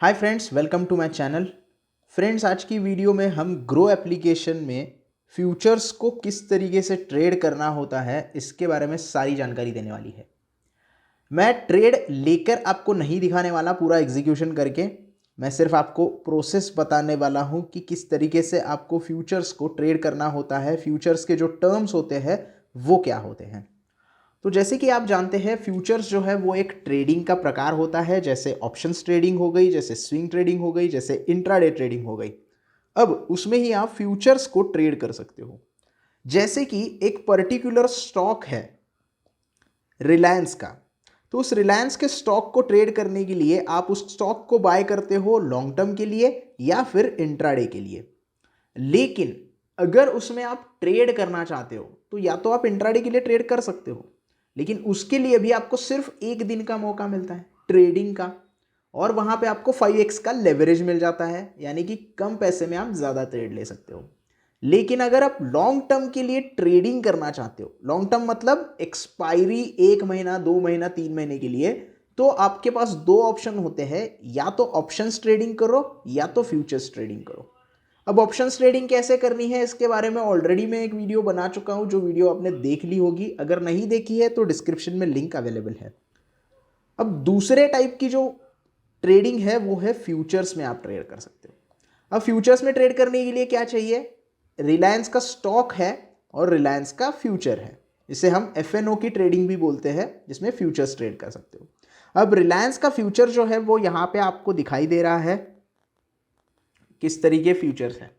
Hi friends, welcome to my channel. Friends, आज की video में हम ग्रो एप्लीकेशन में फ्यूचर्स को किस तरीके से ट्रेड करना होता है इसके बारे में सारी जानकारी देने वाली है। मैं ट्रेड लेकर आपको नहीं दिखाने वाला पूरा एग्जीक्यूशन करके, मैं सिर्फ आपको प्रोसेस बताने वाला हूँ कि किस तरीके से आपको फ्यूचर्स को ट्रेड करना होता है। फ्यूचर्स के जो टर्म्स होते हैं वो क्या होते हैं। तो जैसे कि आप जानते हैं, फ्यूचर्स जो है वो एक ट्रेडिंग का प्रकार होता है। जैसे ऑप्शंस ट्रेडिंग हो गई, जैसे स्विंग ट्रेडिंग हो गई, जैसे इंट्राडे ट्रेडिंग हो गई। अब उसमें ही आप फ्यूचर्स को ट्रेड कर सकते हो। जैसे कि एक पर्टिकुलर स्टॉक है रिलायंस का, तो उस रिलायंस के स्टॉक को ट्रेड करने के लिए आप उस स्टॉक को बाय करते हो लॉन्ग टर्म के लिए या फिर इंट्राडे के लिए। लेकिन अगर उसमें आप ट्रेड करना चाहते हो तो या तो आप इंट्राडे के लिए ट्रेड कर सकते हो, लेकिन उसके लिए भी आपको सिर्फ एक दिन का मौका मिलता है ट्रेडिंग का, और वहां पे आपको 5x का लेवरेज मिल जाता है, यानी कि कम पैसे में आप ज़्यादा ट्रेड ले सकते हो। लेकिन अगर आप लॉन्ग टर्म के लिए ट्रेडिंग करना चाहते हो, लॉन्ग टर्म मतलब एक्सपायरी 1 महीना 2 महीना 3 महीने के लिए, तो आपके पास दो ऑप्शन होते हैं, या तो ऑप्शंस ट्रेडिंग करो या तो फ्यूचर्स ट्रेडिंग करो। अब ऑप्शंस ट्रेडिंग कैसे करनी है इसके बारे में ऑलरेडी मैं एक वीडियो बना चुका हूं, जो वीडियो आपने देख ली होगी। अगर नहीं देखी है तो डिस्क्रिप्शन में लिंक अवेलेबल है। अब दूसरे टाइप की जो ट्रेडिंग है वो है फ्यूचर्स में आप ट्रेड कर सकते हो। अब फ्यूचर्स में ट्रेड करने के लिए क्या चाहिए? रिलायंस का स्टॉक है और रिलायंस का फ्यूचर है। इसे हम FNO की ट्रेडिंग भी बोलते हैं, जिसमें फ्यूचर्स ट्रेड कर सकते हो। अब रिलायंस का फ्यूचर जो है वो यहाँ पे आपको दिखाई दे रहा है किस तरीके फ्यूचर्स हैं।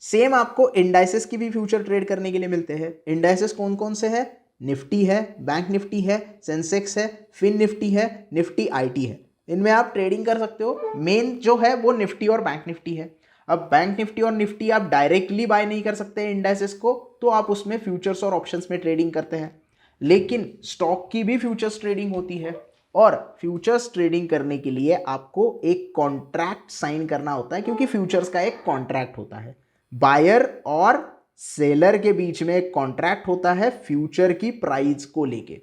सेम आपको इंडाइसेस की भी फ्यूचर ट्रेड करने के लिए मिलते हैं। इंडाइसेस कौन कौन से हैं? निफ्टी है, बैंक निफ्टी है, सेंसेक्स है, फिन निफ्टी है, निफ्टी IT है। इनमें आप ट्रेडिंग कर सकते हो। मेन जो है वो निफ्टी और बैंक निफ्टी है। अब बैंक निफ्टी और निफ्टी आप डायरेक्टली बाय नहीं कर सकते इंडाइसेस को, तो आप उसमें फ्यूचर्स और ऑप्शंस में ट्रेडिंग करते हैं। लेकिन स्टॉक की भी फ्यूचर्स ट्रेडिंग होती है, और फ्यूचर्स ट्रेडिंग करने के लिए आपको एक कॉन्ट्रैक्ट साइन करना होता है, क्योंकि फ्यूचर्स का एक कॉन्ट्रैक्ट होता है। बायर और सेलर के बीच में एक कॉन्ट्रैक्ट होता है फ्यूचर की प्राइस को लेके।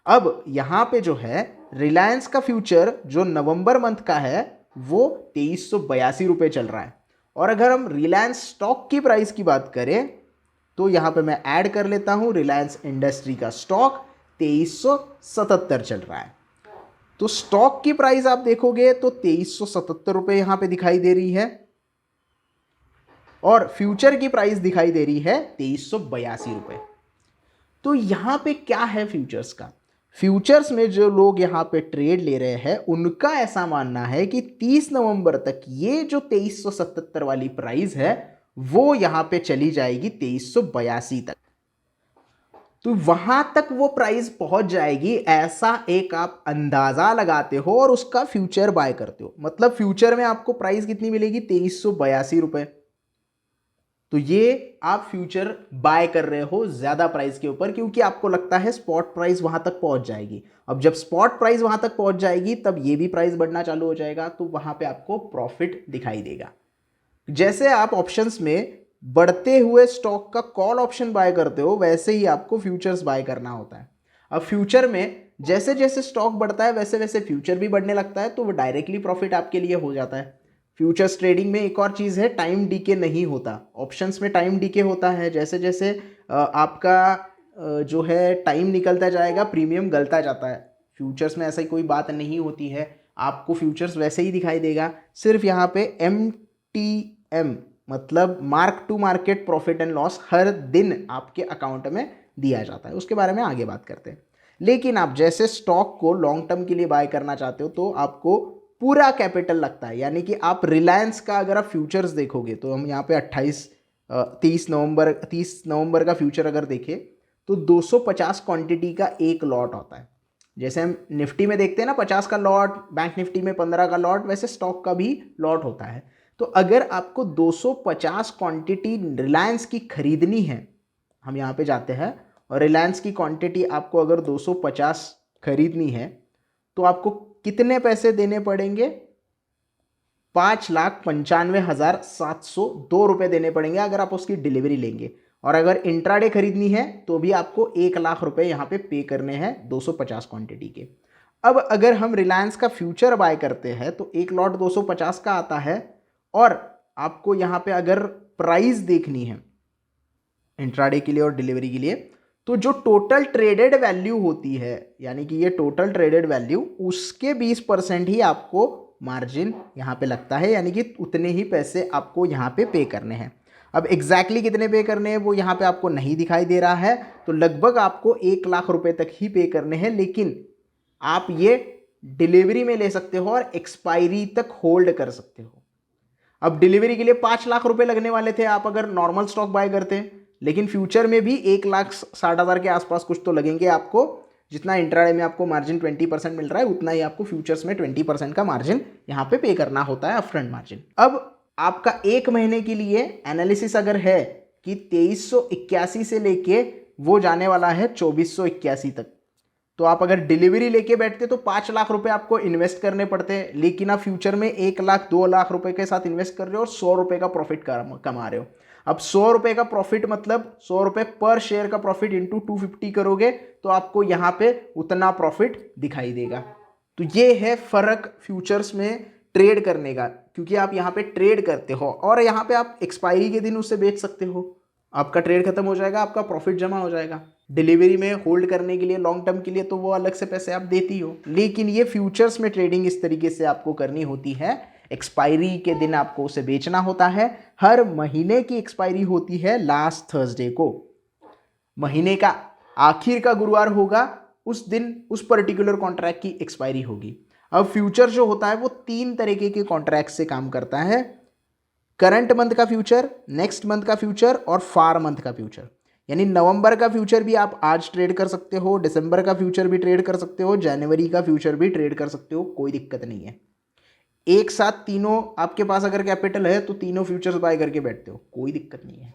अब यहां पे जो है रिलायंस का फ्यूचर जो नवंबर मंथ का है वो 2382 रुपये चल रहा है। और अगर हम रिलायंस स्टॉक की प्राइस की बात करें तो यहां पे मैं ऐड कर लेता हूं, रिलायंस इंडस्ट्री का स्टॉक 2377 चल रहा है। तो स्टॉक की प्राइस आप देखोगे तो 2377 रुपये यहां पे दिखाई दे रही है, और फ्यूचर की प्राइस दिखाई दे रही है 2382 रुपये। तो यहां पे क्या है फ्यूचर्स का? फ्यूचर्स में जो लोग यहां पे ट्रेड ले रहे हैं उनका ऐसा मानना है कि 30 नवंबर तक ये जो 2377 वाली प्राइस है वो यहां पे चली जाएगी 2382 तक। तो वहां तक वो प्राइस पहुंच जाएगी, ऐसा एक आप अंदाजा लगाते हो और उसका फ्यूचर बाय करते हो। मतलब फ्यूचर में आपको प्राइस कितनी मिलेगी? 2382 रुपये। तो ये आप फ्यूचर बाय कर रहे हो ज्यादा प्राइस के ऊपर, क्योंकि आपको लगता है स्पॉट प्राइस वहां तक पहुंच जाएगी। अब जब स्पॉट प्राइस वहां तक पहुंच जाएगी तब ये भी प्राइस बढ़ना चालू हो जाएगा, तो वहां पे आपको प्रॉफिट दिखाई देगा। जैसे आप ऑप्शंस में बढ़ते हुए स्टॉक का कॉल ऑप्शन बाय करते हो, वैसे ही आपको फ्यूचर्स बाय करना होता है। अब फ्यूचर में जैसे जैसे स्टॉक बढ़ता है वैसे वैसे फ्यूचर भी बढ़ने लगता है, तो वो डायरेक्टली प्रॉफिट आपके लिए हो जाता है। फ्यूचर्स ट्रेडिंग में एक और चीज़ है, टाइम डीके नहीं होता। ऑप्शंस में टाइम डीके होता है। जैसे जैसे आपका जो है टाइम निकलता जाएगा, प्रीमियम गलता जाता है। फ्यूचर्स में ऐसा कोई बात नहीं होती है, आपको फ्यूचर्स वैसे ही दिखाई देगा। सिर्फ यहाँ पे MTM मतलब mark to market profit and loss हर दिन आपके अकाउंट में दिया जाता है। उसके बारे में आगे बात करते हैं। लेकिन आप जैसे स्टॉक को लॉन्ग टर्म के लिए बाय करना चाहते हो तो आपको पूरा कैपिटल लगता है। यानी कि आप रिलायंस का अगर आप फ्यूचर्स देखोगे तो हम यहाँ पे 30 नवंबर का फ्यूचर अगर देखें तो 250 क्वांटिटी का एक लॉट होता है। जैसे हम निफ्टी में देखते हैं ना 50 का लॉट, बैंक निफ्टी में 15 का लॉट, वैसे स्टॉक का भी लॉट होता है। तो अगर आपको 250 क्वांटिटी रिलायंस की खरीदनी है, हम यहाँ पे जाते हैं और रिलायंस की क्वांटिटी आपको अगर 250 खरीदनी है तो आपको कितने पैसे देने पड़ेंगे? 5,95,702 रुपये देने पड़ेंगे अगर आप उसकी डिलीवरी लेंगे। और अगर इंट्राडे खरीदनी है तो भी आपको 1 लाख रुपए यहाँ पे पे करने हैं 250 क्वांटिटी के। अब अगर हम रिलायंस का फ्यूचर बाय करते हैं तो एक लॉट 250 का आता है, और आपको यहाँ पे अगर प्राइस देखनी है इंट्राडे के लिए और डिलीवरी के लिए, तो जो टोटल ट्रेडेड वैल्यू होती है, यानी कि ये टोटल ट्रेडेड वैल्यू, उसके 20% ही आपको मार्जिन यहाँ पे लगता है, यानी कि उतने ही पैसे आपको यहाँ पे करने हैं। अब एग्जैक्टली कितने पे करने हैं वो यहाँ पे आपको नहीं दिखाई दे रहा है, तो लगभग आपको 1 लाख रुपए तक ही पे करने हैं, लेकिन आप ये डिलीवरी में ले सकते हो और एक्सपायरी तक होल्ड कर सकते हो। अब डिलीवरी के लिए 5 लाख रुपए लगने वाले थे आप अगर नॉर्मल स्टॉक बाय करते हैं, लेकिन फ्यूचर में भी 1,60,000 के आसपास कुछ तो लगेंगे आपको। जितना इंट्राडे में आपको मार्जिन 20% मिल रहा है, उतना ही आपको फ्यूचर्स में 20% का मार्जिन यहाँ पे करना होता है, अपफ्रंट मार्जिन। अब आपका 1 महीने के लिए एनालिसिस अगर है कि 2381 से लेके वो जाने वाला है 2481 तक, तो आप अगर डिलीवरी लेके बैठते तो 5 लाख रुपए आपको इन्वेस्ट करने पड़ते हैं, लेकिन आप फ्यूचर में 1 लाख 2 लाख रुपए के साथ इन्वेस्ट कर रहे हो और 100 रुपए का प्रॉफिट कमा रहे हो। अब 100 रुपए का प्रॉफिट मतलब 100 रुपए पर शेयर का प्रॉफिट इंटू 250 करोगे तो आपको यहाँ पे उतना प्रॉफिट दिखाई देगा। तो ये है फर्क फ्यूचर्स में ट्रेड करने का, क्योंकि आप यहाँ पे ट्रेड करते हो और यहाँ पे आप एक्सपायरी के दिन उसे बेच सकते हो, आपका ट्रेड खत्म हो जाएगा, आपका प्रॉफिट जमा हो जाएगा। डिलीवरी में होल्ड करने के लिए लॉन्ग टर्म के लिए तो वो अलग से पैसे आप देती हो, लेकिन ये फ्यूचर्स में ट्रेडिंग इस तरीके से आपको करनी होती है। एक्सपायरी के दिन आपको उसे बेचना होता है। हर महीने की एक्सपायरी होती है लास्ट थर्सडे को, महीने का आखिर का गुरुवार होगा, उस दिन उस पर्टिकुलर कॉन्ट्रैक्ट की एक्सपायरी होगी। अब फ्यूचर जो होता है वो 3 तरीके के कॉन्ट्रैक्ट से काम करता है, करंट मंथ का फ्यूचर, नेक्स्ट मंथ का फ्यूचर और फार मंथ का फ्यूचर। यानी नवंबर का फ्यूचर भी आप आज ट्रेड कर सकते हो, दिसंबर का फ्यूचर भी ट्रेड कर सकते हो, जनवरी का फ्यूचर भी ट्रेड कर सकते हो, कोई दिक्कत नहीं है। एक साथ तीनों आपके पास अगर कैपिटल है तो तीनों फ्यूचर्स बाय करके बैठते हो, कोई दिक्कत नहीं है,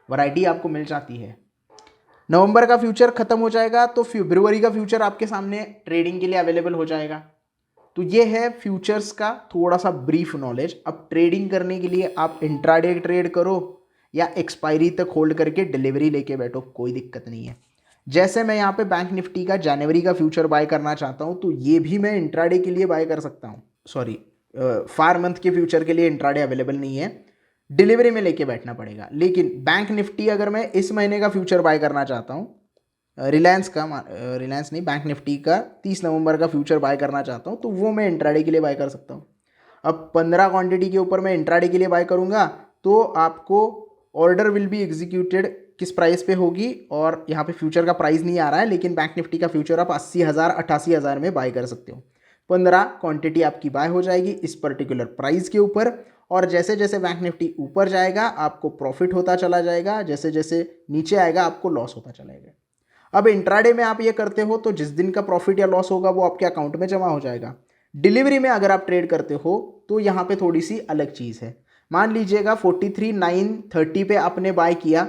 वैरायटी आपको मिल जाती है। नवंबर का फ्यूचर खत्म हो जाएगा तो फरवरी का फ्यूचर आपके सामने ट्रेडिंग के लिए अवेलेबल हो जाएगा। तो ये है फ्यूचर्स का थोड़ा सा ब्रीफ नॉलेज। अब ट्रेडिंग करने के लिए आप इंट्राडे ट्रेड करो या एक्सपायरी तक होल्ड करके डिलीवरी लेके बैठो, कोई दिक्कत नहीं है। जैसे मैं यहाँ पे बैंक निफ्टी का जनवरी का फ्यूचर बाय करना चाहता हूँ तो ये भी मैं इंट्राडे के लिए बाय कर सकता हूँ। सॉरी, फार मंथ के फ्यूचर के लिए इंट्राडे अवेलेबल नहीं है, डिलीवरी में लेके बैठना पड़ेगा। लेकिन बैंक निफ्टी अगर मैं इस महीने का फ्यूचर बाय करना चाहता हूँ, रिलायंस नहीं, बैंक निफ्टी का 30 नवंबर का फ्यूचर बाय करना चाहता हूँ, तो वो मैं इंट्राडे के लिए बाय कर सकता हूँ। अब 15 क्वांटिटी के ऊपर मैं इंट्राडे के लिए बाय करूँगा तो आपको ऑर्डर विल बी एग्जीक्यूटेड किस प्राइस पे होगी, और यहाँ पे फ्यूचर का प्राइस नहीं आ रहा है, लेकिन बैंक निफ्टी का फ्यूचर आप 80,000 88,000 में बाय कर सकते हो। 15 क्वांटिटी आपकी बाय हो जाएगी इस पर्टिकुलर प्राइस के ऊपर, और जैसे जैसे बैंक निफ्टी ऊपर जाएगा आपको प्रॉफिट होता चला जाएगा, जैसे जैसे नीचे आएगा आपको लॉस होता चलेगा। अब इंट्राडे में आप ये करते हो तो जिस दिन का प्रॉफिट या लॉस होगा वो आपके अकाउंट में जमा हो जाएगा। डिलीवरी में अगर आप ट्रेड करते हो तो यहाँ पे थोड़ी सी अलग चीज़ है। मान लीजिएगा 43,930 पे आपने बाय किया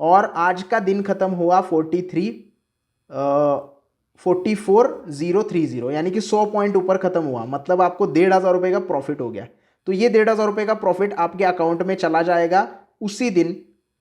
और आज का दिन खत्म हुआ 44,030, यानी कि 100 पॉइंट ऊपर खत्म हुआ, मतलब आपको 1,500 रुपये का प्रॉफिट हो गया। तो ये 1,500 रुपये का प्रॉफिट आपके अकाउंट में चला जाएगा उसी दिन,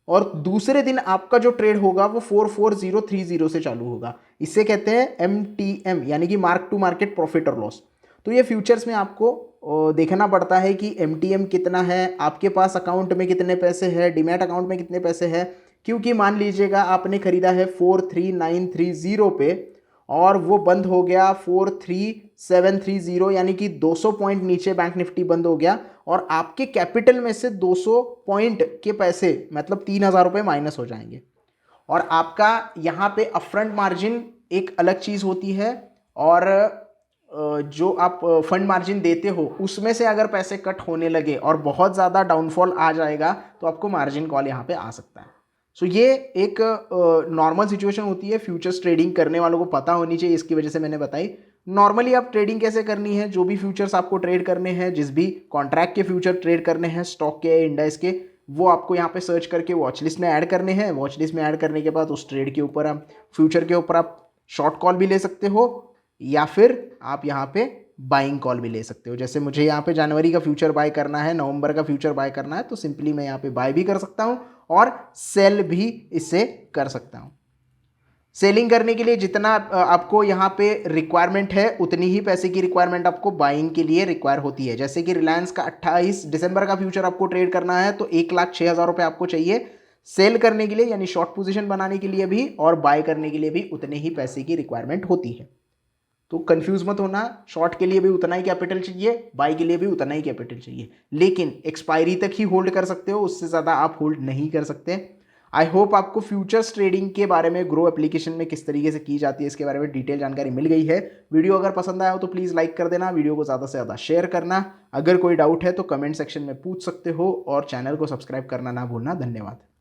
और दूसरे दिन आपका जो ट्रेड होगा वो 44,030 से चालू होगा। इसे कहते हैं MTM, यानी कि मार्क टू मार्केट प्रॉफिट और लॉस। तो ये फ्यूचर्स में आपको देखना पड़ता है कि MTM कितना है, आपके पास अकाउंट में कितने पैसे हैं, डीमैट अकाउंट में कितने पैसे हैं। क्योंकि मान लीजिएगा आपने खरीदा है 43,930 पे और वो बंद हो गया 43,730, यानी कि 200 पॉइंट नीचे बैंक निफ्टी बंद हो गया, और आपके कैपिटल में से 200 पॉइंट के पैसे मतलब 3,000 रुपये माइनस हो जाएंगे। और आपका यहाँ पे अपफ्रंट मार्जिन एक अलग चीज़ होती है, और जो आप फंड मार्जिन देते हो उसमें से अगर पैसे कट होने लगे और बहुत ज़्यादा डाउनफॉल आ जाएगा तो आपको मार्जिन कॉल यहाँ पे आ सकता है। सो ये एक नॉर्मल सिचुएशन होती है, फ्यूचर्स ट्रेडिंग करने वालों को पता होनी चाहिए, इसकी वजह से मैंने बताई। नॉर्मली आप ट्रेडिंग कैसे करनी है, जो भी फ्यूचर्स आपको ट्रेड करने हैं, जिस भी कॉन्ट्रैक्ट के फ्यूचर ट्रेड करने हैं, स्टॉक के इंडेक्स के, वो आपको यहाँ पे सर्च करके वॉच लिस्ट में ऐड करने हैं। वॉच लिस्ट में ऐड करने के बाद उस ट्रेड के ऊपर आप फ्यूचर के ऊपर आप शॉर्ट कॉल भी ले सकते हो, या फिर आप यहाँ पे बाइंग कॉल भी ले सकते हो। जैसे मुझे यहाँ पे जनवरी का फ्यूचर बाय करना है, नवंबर का फ्यूचर बाय करना है, तो सिंपली मैं यहाँ पे बाय भी कर सकता हूँ और सेल भी इससे कर सकता हूँ। सेलिंग करने के लिए जितना आपको यहाँ पे रिक्वायरमेंट है उतनी ही पैसे की रिक्वायरमेंट आपको बाइंग के लिए रिक्वायर होती है। जैसे कि रिलायंस का 28 दिसंबर का फ्यूचर आपको ट्रेड करना है तो 1,06,000 रुपये आपको चाहिए सेल करने के लिए, यानी शॉर्ट पोजीशन बनाने के लिए भी और बाय करने के लिए भी उतने ही पैसे की रिक्वायरमेंट होती है। तो कंफ्यूज मत होना, शॉर्ट के लिए भी उतना ही कैपिटल चाहिए, बाय के लिए भी उतना ही कैपिटल चाहिए, लेकिन एक्सपायरी तक ही होल्ड कर सकते हो, उससे ज़्यादा आप होल्ड नहीं कर सकते। आई होप आपको फ्यूचर्स ट्रेडिंग के बारे में ग्रो एप्लीकेशन में किस तरीके से की जाती है इसके बारे में डिटेल जानकारी मिल गई है। वीडियो अगर पसंद आया हो तो प्लीज़ लाइक कर देना, वीडियो को ज़्यादा से ज़्यादा शेयर करना। अगर कोई डाउट है तो कमेंट सेक्शन में पूछ सकते हो और चैनल को सब्सक्राइब करना ना भूलना। धन्यवाद।